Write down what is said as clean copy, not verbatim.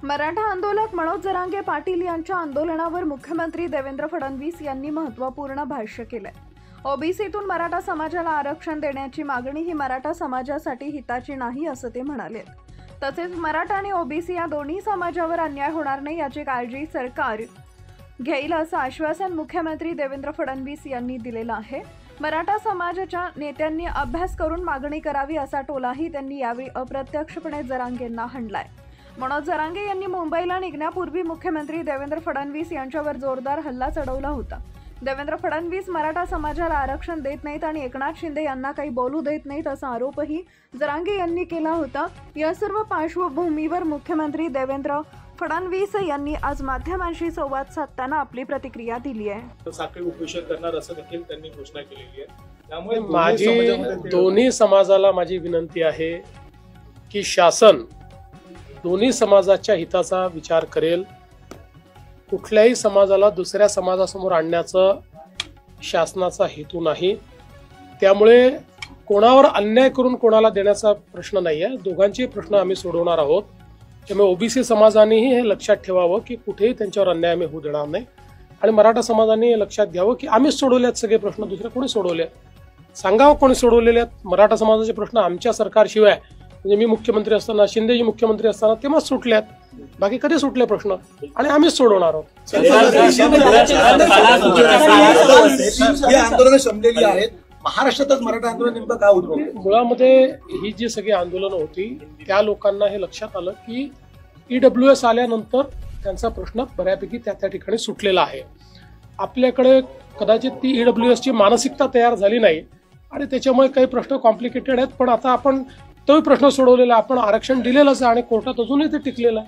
मराठा आंदोलक मनोज जरांगे पाटील यांच्या आंदोलनावर मुख्यमंत्री देवेंद्र फडणवीस यांनी महत्त्वपूर्ण भाष्य केले। ओबीसीतून मराठा समाजाला आरक्षण देण्याची मागणी ही मराठा समाजासाठी हिताची नाही असं ते म्हणाले। तसेच मराठा आणि ओबीसी या दोन्ही समाजावर अन्याय होणार नाही याची काळजी सरकार घेईल असं आश्वासन मुख्यमंत्री देवेंद्र फडणवीस यांनी दिलेलं आहे। मराठा समाजाच्या नेत्यांनी अभ्यास करून मागणी करावी असा टोलाही त्यांनी यावेळी अप्रत्यक्षपणे जरांगेंना हाणलाय। मनोज जरांगे यांनी मुंबईला निघण्यापूर्वी मुख्यमंत्री देवेंद्र फडणवीस यांच्यावर जोरदार हल्ला चढवला होता। देवेंद्र फडणवीस मराठा समाजाला आरक्षण देत नाहीत आणि एकनाथ शिंदे यांना काही बोलू देत नाहीत असा आरोपही जरांगे यांनी केला होता। या सर्व पार्श्वभूमीवर मुख्यमंत्री देवेंद्र फडणवीस यांनी आज माध्यमांशी संवाद साधताना आपली प्रतिक्रिया दिली आहे। साखळी उपोषण करणार असं देखील त्यांनी घोषणा केलेली आहे। त्यामुळे माझी दोन्ही समाजाला माझी विनंती आहे की शासन दोन्ही समाजाच्या हिताचा विचार करेल। कुठल्याही समाजाला दुसऱ्या समाजासमोर आणण्याचा शासनाचा हेतू नाही। त्यामुळे कोणावर अन्याय करून कोणाला देण्याचा प्रश्न नाही आहे। दोघांचे प्रश्न आम्ही सोडवणार आहोत। त्यामुळे ओबीसी समाजानेही हे लक्षात ठेवावं की कुठेही त्यांच्यावर अन्याय आम्ही होऊ देणार नाही आणि मराठा समाजाने हे लक्षात घ्यावं की आम्ही सोडवलेत सगळे प्रश्न, दुसरे कोणी सोडवले सांगावं कोणी सोडवलेले आहेत। मराठा समाजाचे प्रश्न आमच्या सरकारशिवाय म्हणजे मी मुख्यमंत्री असताना, शिंदेजी मुख्यमंत्री असताना तेव्हाच सुटल्यात, बाकी कधी सुटले प्रश्न आणि आम्हीच सोडवणार आहोत। आंदोलन संपलेली आहेत। महाराष्ट्रातच मराठा आंदोलन नेमकं काय होतं? मुळामध्ये ही जी सगळी आंदोलनं होती त्या लोकांना हे लक्षात आलं की EWS आल्यानंतर त्यांचा प्रश्न बऱ्यापैकी त्या ठिकाणी सुटलेला आहे। आपल्याकडे कदाचित ती EWS ची मानसिकता तयार झाली नाही आणि त्याच्यामुळे काही प्रश्न कॉम्प्लिकेटेड आहेत। पण आता आपण तोही प्रश्न सोडवलेला, आपण आरक्षण दिलेलंच आहे आणि कोर्टात अजूनही ते टिकलेलं आहे।